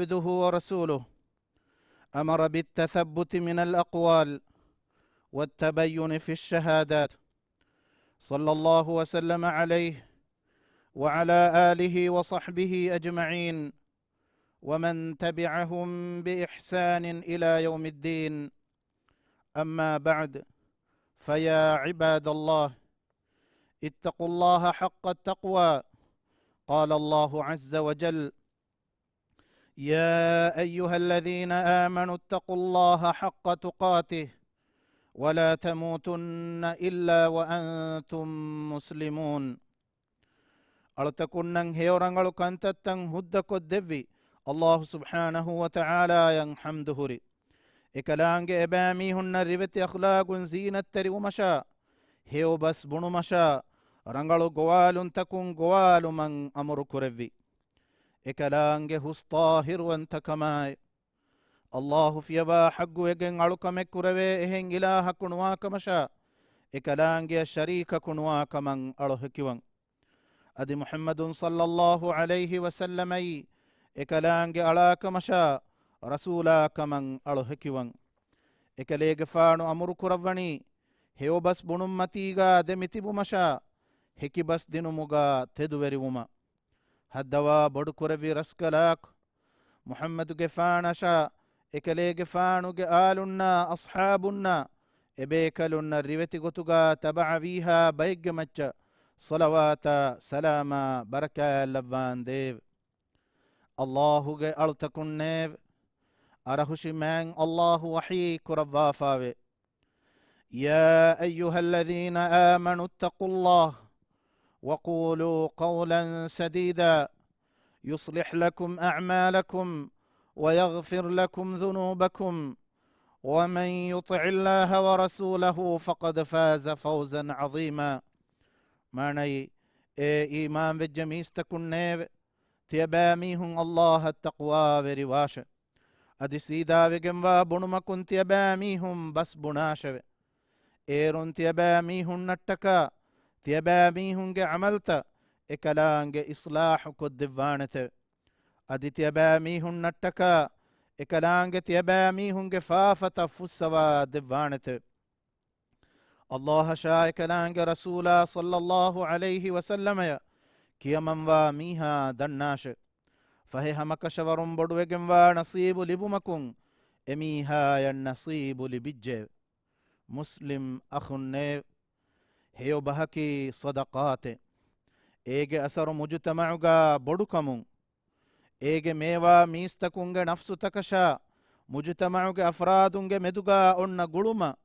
عبده ورسوله، أمر بالتثبت من الأقوال والتبين في الشهادات، صلى الله وسلم عليه وعلى آله وصحبه أجمعين ومن تبعهم بإحسان إلى يوم الدين. أما بعد، فيا عباد الله، اتقوا الله حق التقوى. قال الله عز وجل: يا أيها الذين آمنوا اتقوا الله حق تقاته ولا تموتن إلا وأنتم مسلمون. ಅಳತಕುನ್ನಂ ಹೇವರಂಗಳು ಕಂತತ್ತಂ ಹುದ್ದಕೊದ್ದೆವ್ವಿ ಅಲ್ಲಾಹು ಸುಬ್ಹಾನಹು ವತಆಲಾಯಂ ಹಮ್ದು ಹುರಿ ಎಕಲಾಂಗೆ ಎಬಾಮಿ ಹುನ್ನ ರಿವೆತಿ ಅಖ್ಲಾಗುನ್ ಝೀನತ್ತರಿ ಉಮಶಾ ಹೇವ್ ಬಸ್ ಬುಣುಮಶಾ ರಂಗಳು ಗೋವಾಲುನ್ ತಕುಂ ಗೋವಾಲು ಮಂ ಅಮರು ಕುರೆವ್ವಿ ಎಕಲಾಂಗೆ ಹುಸ್ತಾಹಿರುವಂತ ಕಮಾಯ್ ಅಲ್ಲಾಹು ಫಿಯವಾ ಹಗ್ಗು ಎಗೆಂ ಅಳುಕಮೆ ಕುರವೆ ಎಹೆಂ ಇಲಾಹ ಕುಣುವಾ ಕಮಶಾ ಎಕಲಾಂಗೆ ಶರೀಕ ಕುಣುವಾ ಕಮಂ ಅಳು ಹಕಿವಂ ಅದಿ ಮುಹಮ್ಮದುನ್ ಸಲ್ಲಲ್ಲಾಹು ಅಲೈಹಿ ವಸಲ್ಲಮೈ ಎಕಲಾಂಗೆ ಅಳಾಕಮಶಾ ರಸೂಲಾಕಮಂ ಅಳು ಹಕಿವಂ ಎಕಲೇಗೆ ಫಾಣು ಅಮರು ಕುರವ್ವಣಿ ಹೇವ್ ಬಸ್ ಬುಣುಮ್ಮತೀಗ ದೆಮಿತಿಬುಮಶಾ ಹೆಕಿ ಬಸ್ ದಿನುಮುಗ ತೆದುವೆರಿವುಮ ಹದ್ದವಾ ಬಡು ಕುರವಿ ರಸ್ಕಲಾಕ್ ಮುಹಮ್ಮದುಗೆ ಫಾಣಶಾ ಎಕಲೇಗೆ ಫಾಣುಗೆ ಆಲುನ್ನ ಅಸ್ಹಾಬುನ್ನ ಎಬೇಕಲುನ್ನ ರಿವೆತಿ ಗೊತುಗ ತಬಅವೀಹಾ ಬೈಗ್ಗೆ ಮಚ್ಚ صلوات سلام بركة لبان ديv الله جي ألتكن نيv أرهشي مان الله وحي كربافاوي يا أيها الذين آمنوا اتقوا الله وقولوا قولا سديدا يصلح لكم أعمالكم ويغفر لكم ذنوبكم ومن يطع الله ورسوله فقد فاز فوزا عظيما. ماني إيمان بجميستكنيv تيباميهم الله التقوى ورواش أدي سيدا وجنوا بنمكن تيباميهم بس بناشو إيرون تيباميهم نتكا تيباميهم عملت إكلانج إصلاح كدفانت أدي تيباميهم نتكا إكلانج تيباميهم فافة فسوا دفانت الله شاء كلانج رسولا صلى الله عليه وسلم كيمن وميها دناش فهي همك شورم بدوغم ونصيب لبمكم اميها النصيب لبجه مسلم أخنه هيو بهكي صدقات ايجي أثر مجتمعغا بدوكمون ايجي ميوا ميستكونغ نفسو تكشا مجتمعغ أفرادونغ مدوغا أن قلوما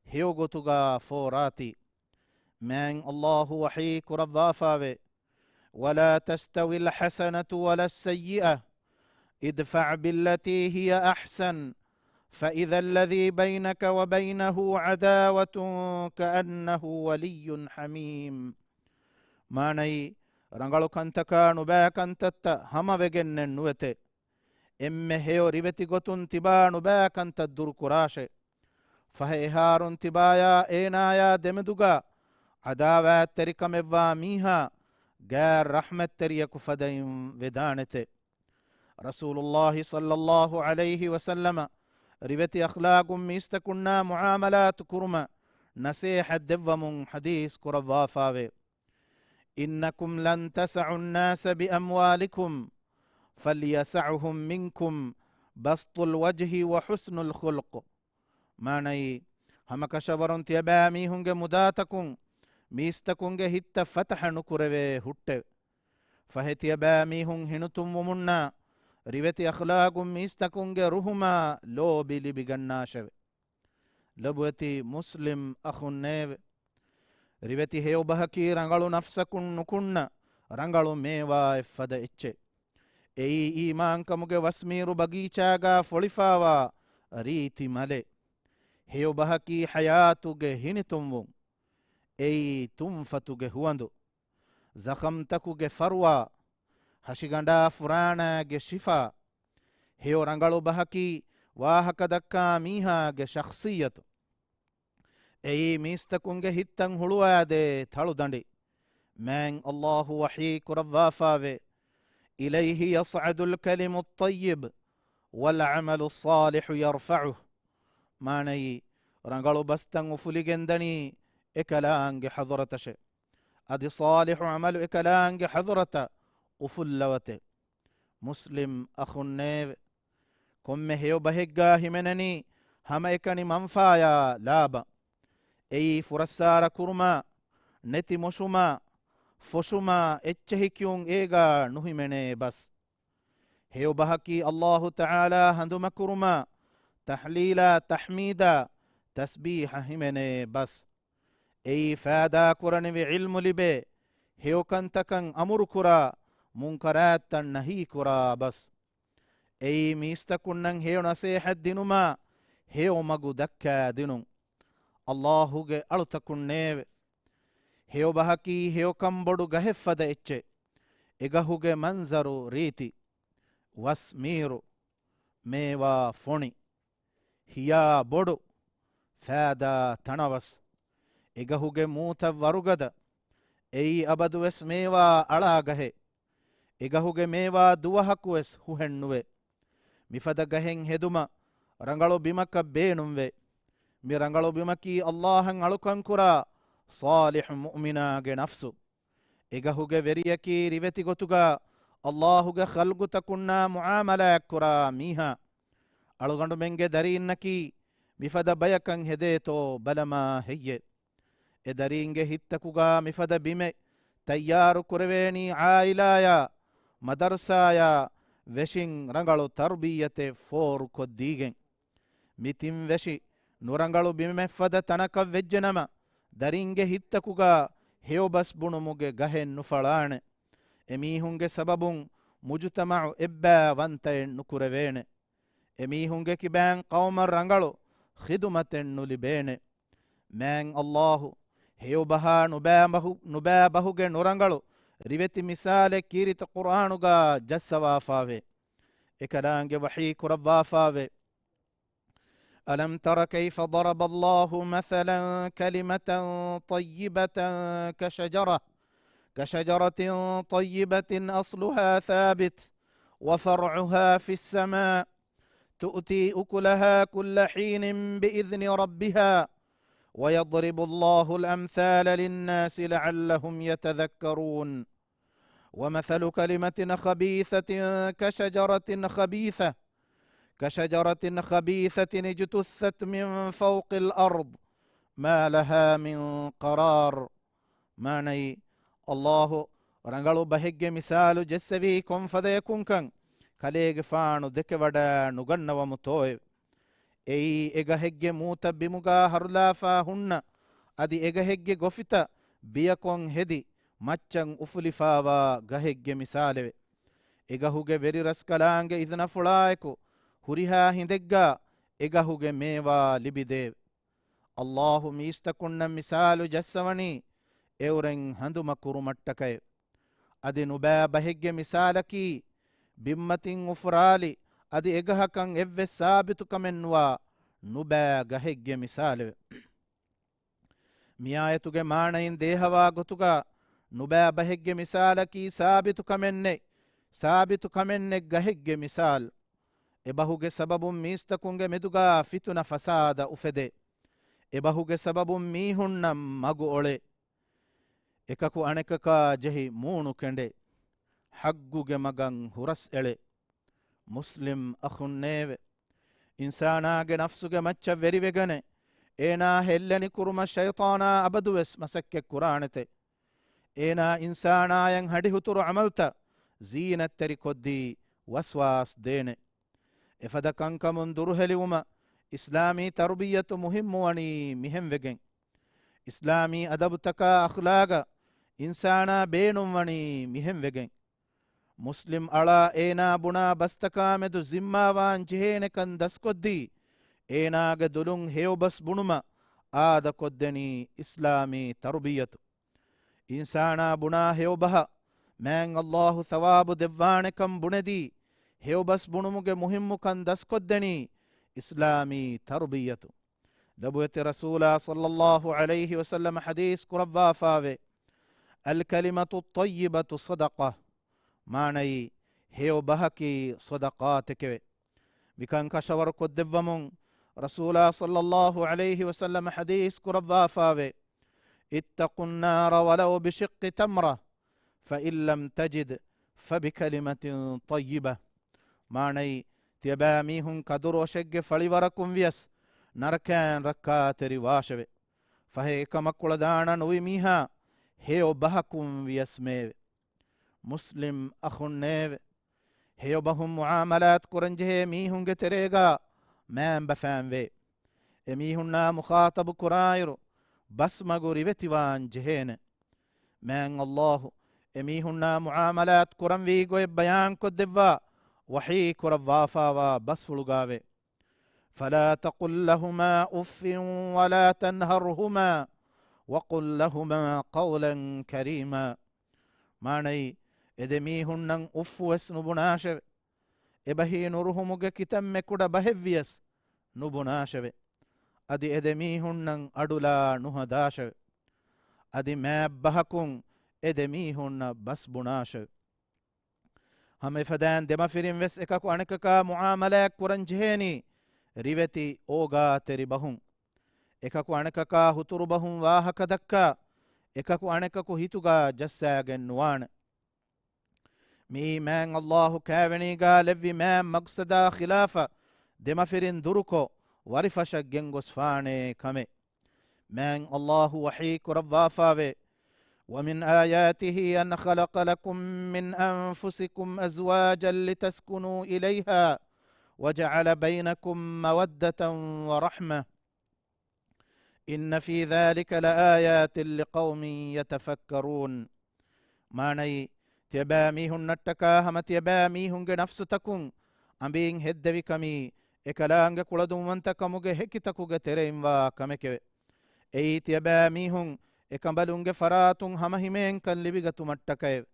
هيو غتوغا فوراتي من الله وحي كربافاوي ولا تستوي الحسنة ولا السيئة ادفع بالتي هي أحسن فإذا الذي بينك وبينه عداوة كأنه ولي حميم. ماني رنغلو كنتكا نبا كنتت هما وگن نوته ام هيو ريبتي غتون تبا نبا كنت الدر كراشه فهيهارون تبايا اينايا دمدوغا عداوات تركموا ميها غير رحمة تريك فدين ودانته. رسول الله صلى الله عليه وسلم ربتي أخلاق ميستكنا معاملات كرما نسيح الدوم حديث كرضافاوي إنكم لن تسعوا الناس بأموالكم فليسعهم منكم بسط الوجه وحسن الخلق. ماني همك شورون تيبامي هنگ مداتكم ميستكونگ هت فتح نكروي هٹ فهتيبامي هن هنتم ومنا ريوتي أخلاق ميستكونگ رهما لو بلي بغناشو لبوتي مسلم أخنيو ريوتي هيو بهكي رنغلو نفسكن نكن رنغلو ميوا فد اچه اي ايمان كموگ وسميرو بغيچاغا فوليفاوا ريتي ملي هيو بهكي حياتوگ هنتمو اي تنفتوگ هوندو زخمتكوگ فروا ಹಶಿಗಂಡ ಫುರಾಣಗೆ ಶಿಫಾ ಹೇಯೋ ರಂಗಳು ಬಹಕಿ ವಾಹಕ ದಕ್ಕಾ ಮೀಹಾಗೆ ಶಖ್ಸಿಯತು ಎಯಿ ಮೀಸ್ತಕುಂಗೆ ಹಿತ್ತಂ ಹುಳುವಾದೆ ಥಳು ದಂಡಿ ಮ್ಯಾಂಗ್ ಅಲ್ಲಾಹು ವಹೀ ಕುರವ್ವಾಫಾವೆ ಇಲೈಹಿ ಯಸ್ಅದುಲ್ ಕಲಿಮು ತ್ತಯ್ಯಿಬ್ والعمل الصالح يرفعه. ماني رنغلو بستن وفليجندني إكلانج حضرتش أدي صالح عمل إكلانج حضرت وفلوته. مسلم أخنيب كم هيو بهجا همنني هم إكني منفايا لابا أي فرسار كرما نتي مشما فشما اتشهكيون إيغا نهمني بس هيو بهكي الله تعالى هندو كرما تحليلا تحميدا تسبيح همني بس أي فادا كرني بعلم لبي هيو كنتكن أمر كرا منكرات نهي كرا بس أي ميستكنن هيو نصيحة دينما هيو مغو دكا دينون الله ألتكننيب هيو بهكي هيو كمبدو غهفد إچه إغهوغ منظرو ريتي واسميرو ميوا فوني هيا بودو فادا تنوس إغهوغ موت ورغد أي أبدوس ميوا ألاغه إغهوغ ميوا دوهكوس هوهنوه مفد غهن هدوما رنغلو بمك بينوه مي رنغلو بمكي اللهن ألوكن كرا صالح مؤمناغ نفسو إغهوغ وريكي ريوتي غتوغا اللهوغ خلقو تكنا معاملة كرا ميها ألوغندو منگه درينكي مفد بيكن هديتو بلما هي إدرينگه هتكوغا مفد بيمي تيارو كرويني عائلايا مدرسايا وشين رنغلو تربية فور كوديگن متين وشي نورنغلو بيمي فد تنك وجنما درينگه هتكوغا هيو بس بونموگه گهن نفلان එමීහුන්ගේ සබබුන් මුජතමዑ එබ්බෑ වන්තයෙන් නුකුරවේන එමීහුන්ගේ කිබෑන් කවුම රංගලු ඛිදුමතෙන් නුලිබේන මෑන් අල්ලාහු හේව බහා නුබෑ බහුගේ නුරංගලු රිවෙති මිසාලෙ කීරිත කුර්ආනුගා ජස්සවාෆාවේ එකදාන්ගේ වහී කුරවාෆාවේ ألم تر كيف ضرب الله مثلا كلمة طيبة كشجرة طيبة أصلها ثابت وفرعها في السماء تؤتي أكلها كل حين بإذن ربها ويضرب الله الأمثال للناس لعلهم يتذكرون ومثل كلمة خبيثة كشجرة خبيثة اجتثت من فوق الأرض ما لها من قرار ماني الله رنگلو بهگه مثال جسوي كون فديكون كان كليگ فانو دك ودا نغنو متوي اي اگه هگه موت بمغا هرلافا هن ادي اگه هگه گوفتا بيكون هدي مچن افلفاوا گهگه مثالwe egahuge veri raskalange idna fulaayku huriha hindegga egahuge mewa libidev Allahu miistakunna misalu jassawani euren handuma kurumattakay adi nubaa bahegge misalaki bimmatin ufrali adi egahakan evve sabitu kamenwa nubaa gahegge misale miyayatuge maanayin dehawa gotuga nubaa bahegge misalaki sabitu kamenne gahegge misal ebahuge sababum miistakunge meduga fituna fasada ufede ebahuge sababum mihunnam magu ole ekaku anekaka jehi moonu kende hagguge magan huras ele muslim akhunnewe insanaage nafsuge macca verivegane ena hellani kuruma shaytana abaduwes masakke kuranete ena insanayan hadihuturu amalta zinatteri koddi waswas dene efada kankamun durheliwuma islami tarbiyatu muhimmu wani mihem wegen islami adabtaka akhlaga insana beenum wani mihem wegen muslim ala ena buna bastaka medu zimmawan jehene kan daskoddi enaga dulun heobas bunuma aada koddeni islami tarbiyatu insana buna heobaha man Allah thawabu devwane kam bunedi heobas bunumuge muhimmu kan daskoddeni islami tarbiyatu دبوت رسول صلى الله عليه وسلم حديث كربا فاوي الكلمة الطيبة صدقة ماني هيو بهكي صدقاتك විකං කශවර කොද්දෙව්වමුන් රසූලා සල්ලල්ලාහු අලයිහි වසල්ලම හදීස් කුරව්වාෆාවේ اتقوا النار ولو بشق تمرة فإن لم تجد فبكلمة طيبة ماني تيباميهم كدر وشق فليوركم ويس نركان ركاتري واشوي فهي كما كل دانا نوي ميها هيو بهكم ويسمي مسلم أخن نيو هيو بهم معاملات كرنجه ميهم تريغا مام بفان وي اميهنا مخاطب كرايرو بس مغو ريبتيوان جهين من الله اميهنا معاملات كرم ويغو بيان كدوا وحي كرفافا وبس فلغاوي فلا تقل لهما اف ولا تنهرهما وقل لهما قولا كريما ماني ادميهنن اف وسنبناش ابهي نورهمغ كتم كودا بهويس نبناشوي අදි එදෙමීහුන්නන් අඩුලා නුහදාශ අදි මෑබ්බහකුන් එදෙමීහුන්න බස් බුනාශ හම ෆදෑන් දෙමෆිරින් වෙස් එකකු අනකකා මුආමලයක් කුරන් ජෙහෙනි රිවෙති ඕගා තෙරි බහුන් එකකු අනකකා හුතුරු බහුන් වාහක දක්කා එකකු අනකකු හිතුගා ජස්සෑගෙන් නුවාන මී මෑන් අල්ලාහු කෑවනීගා ලෙව්වි මෑම් මක්සදා ඛිලාෆ දෙමෆිරින් දුරුකෝ ورفشك جنغس فاني كمي من الله وحيك رضافاوي ومن آياته أن خلق لكم من أنفسكم أزواجا لتسكنوا إليها وجعل بينكم مودة ورحمة إن في ذلك لآيات لقوم يتفكرون ماني تباميهن التكاهم تباميهن نفس تكون أمبين هدوي كمي එකලාංග කුළදුම්වන්තකමුගේ හෙකිතකුගේ තෙරෙයිම්වා කමෙකෙවෙ එයි තියබෑ මීහුන් එකඹලුන්ගේ ෆරාතුන් හමහිමෙන් කන් ලිබිගතු මට්ටකය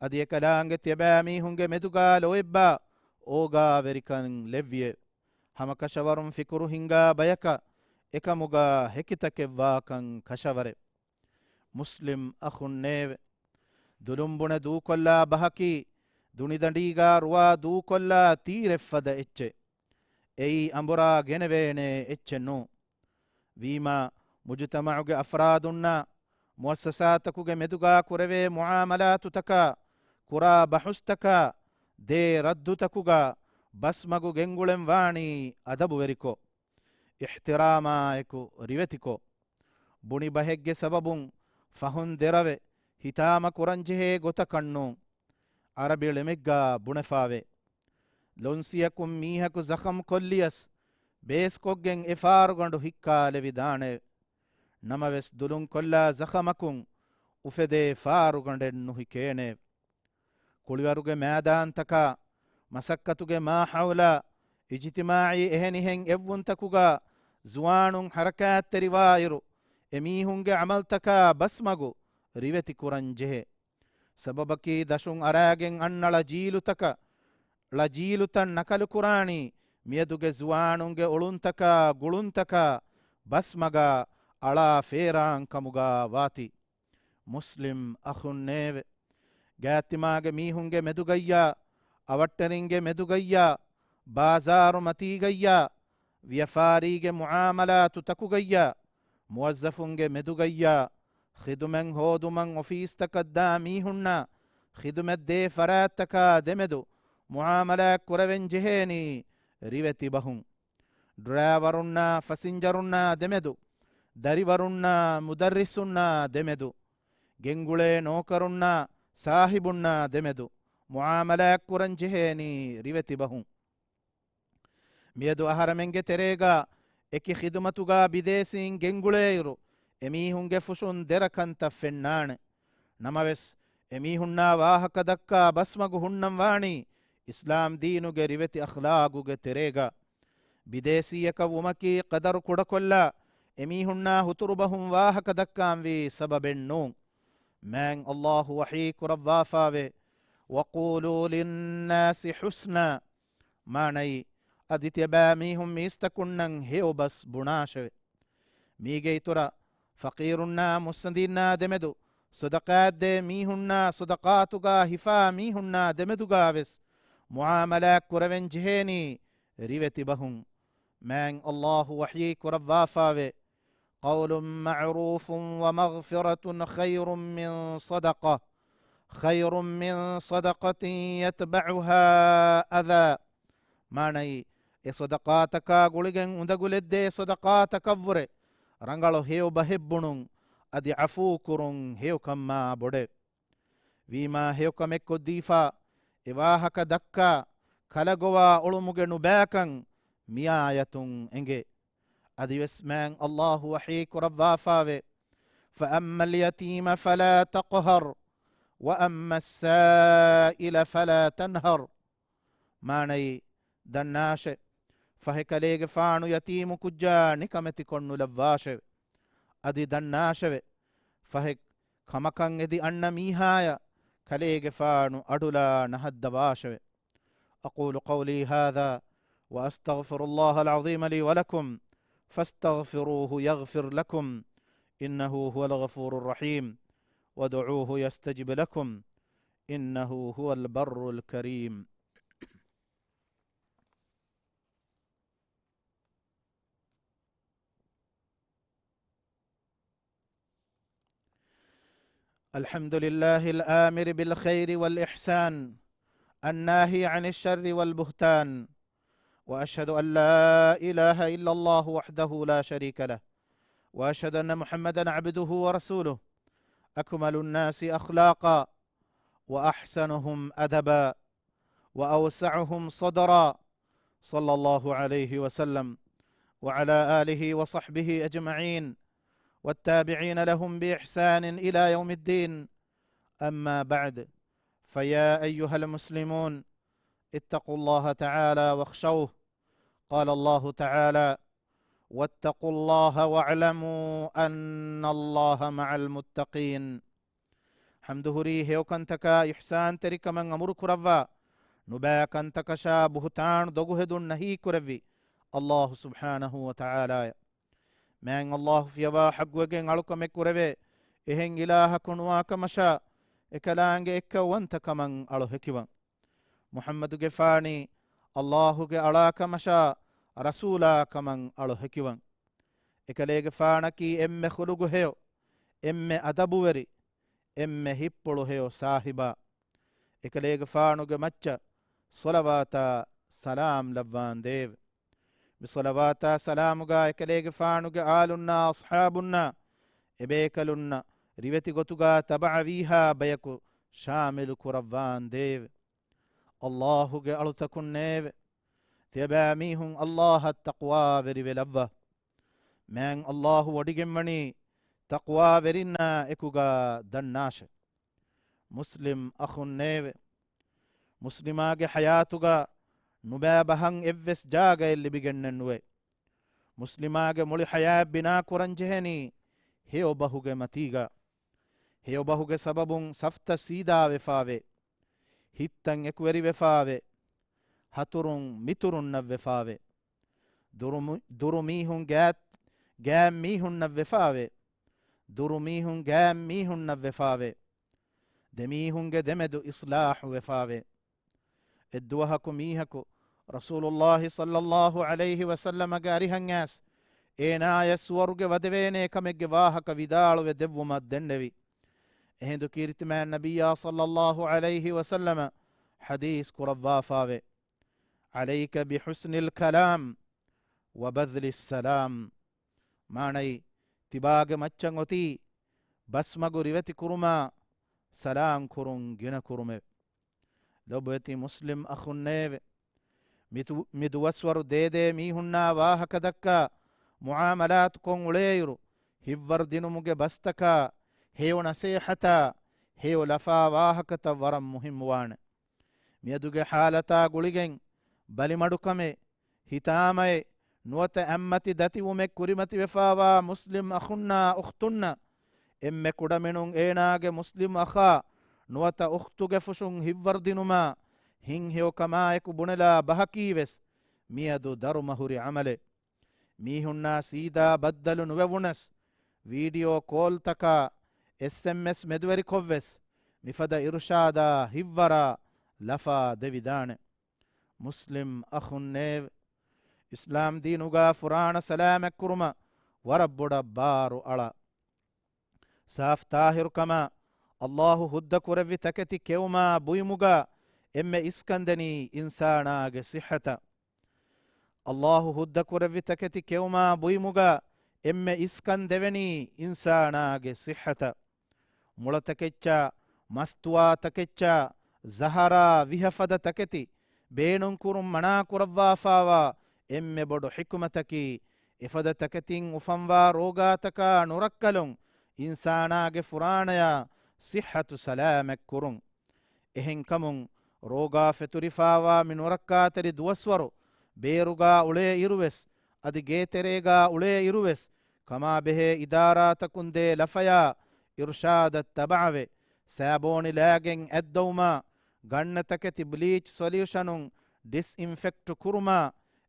අදි එකලාංග තියබෑ මීහුන්ගේ මෙදුගා ලොෙබ්බා ඕගා වෙරිකන් ලෙව්විය හම කශවරුන් ෆිකුරු හිංගා බයක එකමුගා හෙකිතකෙව්වාකන් කශවරෙ මුස්ලිම් අහුන්නේව දුළුම්බුණ දූකොල්ලා බහකි දුනිදඩීගා රුවා දූකොල්ලා තීරෙෆ්ෆද එච්චේ එයි අඹුරා ගෙනවේනේ එච්චෙන්නු වීමා මුජතමඋගේ අෆරාදුන්නා මුවස්සසාතකුගේ මෙදුගා කුරවේ මුආමලාතුතකා කුරා බහුස්තකා දේ රද්දුතකුගා බස්මගු ගෙංගුලෙන් වාණී අදබු වෙරිකෝ ඉහ්තිරාමායකු රිවෙතිකෝ බුණි බහෙග්ගේ සබබුන් ෆහුන් දෙරවෙ හිතාම කුරංජෙහේ ගොතකන්නු අරබි ළෙමෙග්ගා බුණෆාවේ ලොන්සියකුම් මීහකු සඛම් කොල්ලියස් බේස්කොග්ගෙන් එෆාරුගඬු හික්කාලෙ විදානේ නමවෙස් දුලුන් කොල්ලා සඛමකුන් උෆෙදේ ෆාරුගඬෙන් නුහිකේනේ කුලිවරුගේ මෑදාන්තකා මසක්කතුගේ මා හවුලා ඉජ්තිමායි එහෙනිහෙන් එව්වුන්තකුගා ජුවානුන් හරකාත්තරිවායරු එමීහුන්ගේ අමල්තකා බස්මගු රිවෙති කුරංජෙහෙ සබබකී දශුන් අරාගෙන් අන්නල ජීලුතක ලජීලුතන් නකලු කුරාණී මියදුගේ ජුවානුන්ගේ ඔළුන්තකා ගුළුන්තකා බස්මගා අලා ෆේරාංකමුගා වාති මුස්ලිම් අහුන්නේවෙ ගෑත්තිමාගේ මීහුන්ගේ මෙදුගයියා අවට්ටරින්ගේ මෙදුගයියා බාසාරු මතීගයියා ව්‍යෆාරීගේ මුආමලාතු තකුගයියා මුවස්සෆුන්ගේ මෙදුගයියා ඛිදුමෙන් හෝදුමන් ඔෆීස්තකද්දා මීහුන්නා ඛිදුමෙද්දේ ෆරාත්තකා දෙමෙදු මුආමලාක් කුරවෙන් ජෙහෙනි රිවෙති බහුන් ඩ්‍රෑවරුන්නා ෆසින්ජරුන්නා දෙමෙදු දරිවරුන්නා මුදර්රිසුන්නා දෙමෙදු ගෙංගුලේ නෝකරුන්නා සාහිබුන්නා දෙමෙදු මුආමලාක් කුරන් ජෙහෙනි රිවෙති බහුන් මියදු අහරමෙන්ගේ තෙරේගා එකි ඛිදුමතුගා බිදේසින් ගෙංගුලේයිරු එමීහුන්ගේ ෆුෂුන් දෙරකන්ත ෆෙන්නාන නමවෙස් එමීහුන්නා වාහක දක්කා බස්මගු හුන්නම් වාණී ඉස්ලාම් දීනුගේ රිවෙති අඛලාගුගේ තෙරේගා බිදේසියක වුමකී කදරු කුඩකොල්ලා එමීහුන්නා හුතුරු බහුන් වාහක දක්කාම් වී සබබෙන් නූන් මෑන් අල්ලාහු වහී කුරව්වාෆාවේ වකූලූ ලින්නාසි හුස්නා මානයි අදිතියබෑ මීහුම් මීස්තකුන්නන් හෙවබස් බුණාශවේ මීගේ ඉතුර ෆකීරුන්නා මුස්සඳින්නා දෙමෙදු සොදකාද්දේ මීහුන්නා සොදකාතුගා හිෆා මීහුන්නා දෙමෙදුගා වෙස් මුආමලාක් කුරවෙන් ජෙහෙනි riveti bahun man Allahu wahyi kuravafave qawlun ma'rufun wa maghfiratun khayrun min sadaqah khayrun min sadaqatin yatba'uha adha manai e sadaqataka guligen undaguledde sadaqatakavvure rangalo heu bahebbunun adi afu kurun heu kamma bode vima heu kamekko difa evahaka dakka kalagowa ulumuge nubakan miayatun enge adi wesman Allahu wahi kurabafave فأما اليتيم فلا تقهر وأما السائل فلا تنهر ماني دناش فهكليغ فانو يتيم كجا نكمتي كونو لباش أدي دناشوي فهك خمكن إدي أن ميهايا كليغ فانو أدولا نهدباشوي أقول قولي هذا وأستغفر الله العظيم لي ولكم فاستغفروه يغفر لكم إنه هو الغفور الرحيم ودعوه يستجب لكم إنه هو البر الكريم الحمد لله الآمر بالخير والإحسان الناهي عن الشر والبهتان وأشهد أن لا إله إلا الله وحده لا شريك له وأشهد أن محمدا عبده ورسوله أكمل الناس أخلاقا وأحسنهم أدبا وأوسعهم صدرا صلى الله عليه وسلم وعلى آله وصحبه أجمعين والتابعين لهم بإحسان إلى يوم الدين أما بعد فيا أيها المسلمون اتقوا الله تعالى واخشوه قال الله تعالى واتقوا الله واعلموا أن الله مع المتقين حمده ريه وكنتك إحسان ترك من أمر كرفا نبا كنتك شا بهتان دوغهد نهي كرفي الله سبحانه وتعالى من الله في يبا حق وجن علوك مكرفي إهن إله كنوا كمشا إكلانج إكا وانت كمن ألو هكيوان محمد جفاني الله جعلا كمشا رسولا كمن ألو هكيوان إكليج فانكي إم خلوغ هيو إم أدبوري إم هيبولو هيو صاحبا إكليج فانوغ مچا صلواتا سلام لبان ديو بصلواتا سلامغا إكليج فانوغ آلنا أصحابنا إبيكلنا ريوتي غتوغا تبع فيها بيكو شامل كربان ديو الله جعل تكن نيو تباميهم الله التقوى بريو لبا من الله وديجمني تقوى برنا إكوغا دناش مسلم أخو نيو مسلماغ حياتوغا نبابهن إفس جاغا اللي بيجننوي مسلماغ مولي حياة بنا كورنجهني هيو بهوغ متيغا هيو بهوغ سببون سفت سيدا وفاوي هيتن اكوري وفاوي هترون مترون نوفاوي درميهن جام ميهن نوفاوي درميهن جام ميهن نوفاوي دميهن دمدو إصلاح وفاوي ادوهكو ميهكو رسول الله صلى الله عليه وسلم قاريها الناس إينا يسورغ ودويني كمج واهك vidaalu ودوما الدنوي هندو كيرتما النبي صلى الله عليه وسلم حديث كرضافاوي عليك بحسن الكلام وبذل السلام ماني تباغ مچنغوتي بسمغو ريوتي كرما سلام كرون جنا كرمي لبوتي مسلم أخو النيب مدوسور ديدي ميهنا واهك دكا معاملات كون وليرو هفور دينموغ بستكا هيو نصيحتا هيو لفا واهك تورم مهم وان ميدوغ حالتا غوليگن بلي مدوكمي هتامي نوت أمتي دتي ومك كريمتي وفاوا مسلم أخونا أختنا إم كودمنون إيناغ مسلم أخا نوت أختوغ فشون هفور دينما هين هيو كما يكو بنلا بحكيوس ميادو دارو مهوري عملي ميهنا سيدا بدلو نوونس فيديو كول تكا SMS مدوري كوفس مفدا إرشادا هفورا لفا ديفيدان مسلم أخو النيف ಇಸ್ಲಾಂ ದೀನುಗ ಫುರಾಣ ಸಲಾಮ ಕುರುಮ ವರಬ್ಬುಡ ಬಾರು ಅಳ ಸಾಫ್ ತಾಹಿರು ಕಮ ಅಲ್ಲಾಹು ಹುದ್ದ ಕುರವಿ ತಕತಿ ಕೆವುಮ ಬುಯ್ಮುಗ ಎಮ್ಮೆ ಇಸ್ಕಂದನಿ ಇನ್ಸಾನಾಗೆ ಸಿಹತ ಅಲ್ಲಾಹು ಹುದ್ದ ಕುರವಿ ತಕತಿ ಕೆವುಮ ಬುಯ್ಮುಗ ಎಮ್ಮೆ ಇಸ್ಕಂದೆವೆನಿ ಇನ್ಸಾನಾಗೆ ಸಿಹತ ಮುಳತಕೆಚ್ಚ ಮಸ್ತುವಾ ತಕೆಚ್ಚ ಜಹರಾ ವಿಹಫದ ತಕೆತಿ ಬೇಣುಂಕುರುಂ ಮಣಾಕುರವ್ವಾಫಾವ ಎಮ್ಮೆ ಬೊಡು ಹಿಕುಮತಕಿ ಎಫದ ತಕತಿಂ ಉಫಂವಾ ರೋಗಾತಕ ನುರಕ್ಕಲುಂ ಇನ್ಸಾನಾಗೆ ಫುರಾಣಯ ಸಿಹತು ಸಲಾಮೆಕ್ ಕುರುಂ ಎಹೆಂ ಕಮುಂ ರೋಗಾ ಫೆತುರಿಫಾವಾ ಮಿನುರಕ್ಕಾತರಿ ದುವಸ್ವರು ಬೇರುಗಾ ಉಳೇ ಇರುವೆಸ್ ಅದಿ ಗೇತೆರೇಗಾ ಉಳೇ ಇರುವೆಸ್ ಕಮಾ ಬೆಹೆ ಇದಾರಾತಕುಂದೆ ಲಫಯಾ ಇರ್ಷಾದ ತಬಾವೆ ಸ್ಯಾಬೋಣಿ ಲ್ಯಾಗೆಂ ಎದ್ದೌಮ ಗಣ್ಣತಕತಿ ಬ್ಲೀಚ್ ಸೊಲ್ಯೂಷನುಂ ಡಿಸ್ಇನ್ಫೆಕ್ಟ್ ಕುರುಮ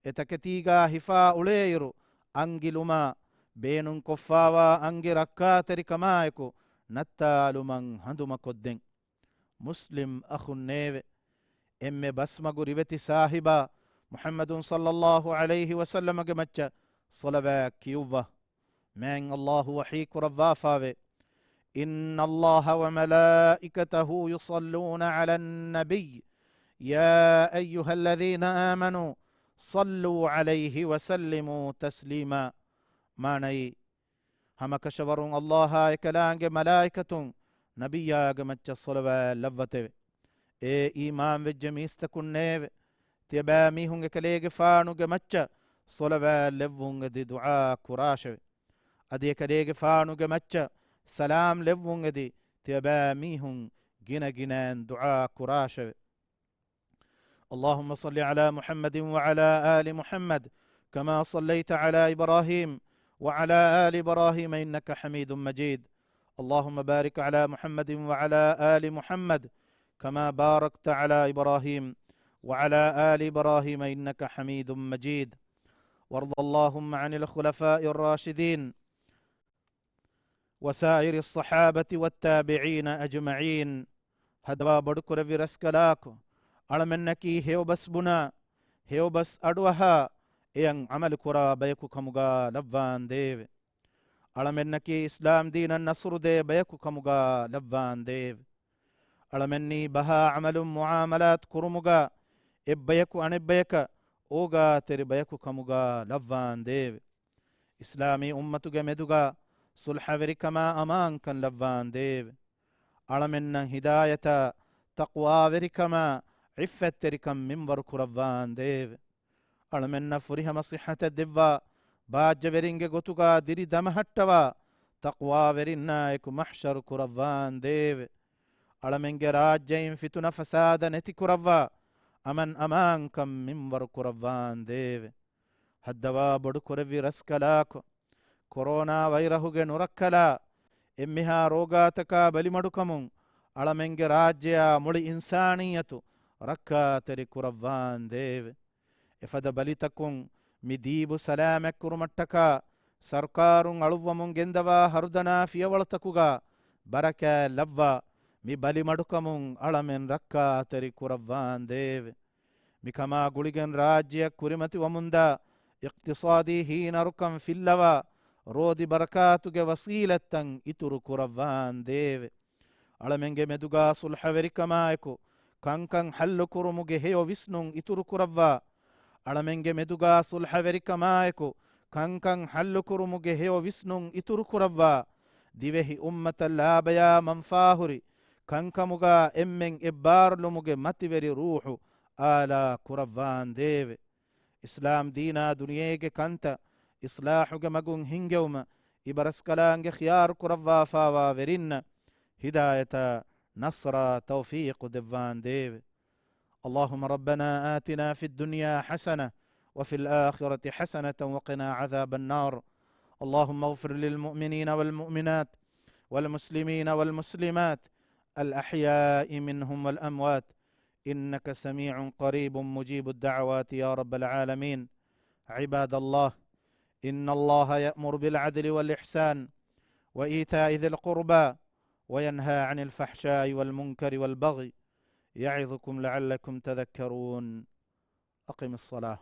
ಎತಕತೀಗಾ ಹಿಫಾ ಉಳೇ ಇರು ಅಂಗಿಲುಮ ಬೇನುಂ ಕೊಫ್ಫಾವಾ ಅಂಗಿ ರಕ್ಕಾತರಿ ಕಮಾಯಕು ನತ್ತಾಲುಮಂ ಹಂದುಮ ಕೊದ್ದೆಂ ಮುಸ್ಲಿಂ ಅಖುನ್ನೇವೆ ಎಮ್ಮೆ ಬಸ್ಮಗು ರಿವೆತಿ ಸಾಹಿಬ ಮುಹಮ್ಮದುನ್ ಸಲ್ಲಲ್ಲಾಹು ಅಲೈಹಿ ವಸಲ್ಲಮಗೆ ಮಚ್ಚ ಸೊಲವಾ ಕಿಯುವ್ವ ಮ್ಯಾಂ ಅಲ್ಲಾಹು ವಹೀ ಕುರವ್ವಾಫಾವೆ إن الله وملائكته يصلون على النبي يا أيها الذين آمنوا صلوا عليه وسلموا تسليما ماني هم كشورون الله كلانج ملائكة نبيا جمتش الصلوات لبته إيمان وجميست كنّيв تبا ميهون كليج فانو جمتش صلوات لبون دي دعاء كراش أدي كليج فانو جمتش سلام لبون دي تبا ميهون جنا جنان دعاء كراش اللهم صل على محمد وعلى آل محمد كما صليت على إبراهيم وعلى آل إبراهيم إنك حميد مجيد اللهم بارك على محمد وعلى آل محمد كما باركت على إبراهيم وعلى آل إبراهيم إنك حميد مجيد وارض اللهم عن الخلفاء الراشدين وسائر الصحابة والتابعين أجمعين هدوا بدكر في رسكلاكو ألمنكي هيو بس بنا هيو بس أدوها إيان عمل كرا بيكو كمغا لبان ديو ألمنكي إسلام دين النصر دي بيكو كمغا لبان ديو ألمني بها عمل معاملات كرمغا إبيكو أن إبيكا أوغا تري بيكو كمغا لبان ديو إسلامي أمتو جمدوغا صلح وركما أمان كان لبان ديو ألمن هداية تقوى وركما عفت تركم منبر كربان ديو ألمن فريها مصيحة الدفا باج ورنگ غتوغا ديري دمحتوا تقوى ورنا يكو محشر كربان ديو ألمنگ راجين فتنا فساد نتي كربا أمن أمان كم منبر كربان ديو هدوا بدو كربي رسكلاكو كورونا ويرهوغ نركلا إمها روغاتكا بلمدكمون ألمنگ راجيا مولي إنسانيتو ركا تري كربان ديو إفد بلتكون مديب سلامك كرمتكا سركارون ألوومون جندوا هردنا في ولتكوغا بركة لبوا مي بلي مدكمون ألمن ركا تري كربان ديو مي كما غوليگن راجيا كرمتي ومندا اقتصادي هين ركم في اللوا رودي بركاتوغ وسيلتن إتر كربان ديو ألمنگ مدوغا صلح وركمايكو كان حل كرموغ هيو وسنون إتر كربا ألمنگ مدوغا صلح وركمايكو كان حل كرموغ هيو وسنون إتر كربا ديوهي أمة اللابيا منفاهري كموغا إمن إبار لموغ متوري روحو آلا كربان ديو إسلام دينا دنياغ كانت إصلاحوغ مغون هنگوما إبرسكلانغ خيار كربا فاوا ورن هداية نصر توفيق دفان ديو اللهم ربنا آتنا في الدنيا حسنة وفي الآخرة حسنة وقنا عذاب النار اللهم اغفر للمؤمنين والمؤمنات والمسلمين والمسلمات الأحياء منهم والأموات إنك سميع قريب مجيب الدعوات يا رب العالمين عباد الله إن الله يأمر بالعدل والإحسان وإيتاء ذي القربى وينهى عن الفحشاء والمنكر والبغي يعظكم لعلكم تذكرون أقم الصلاة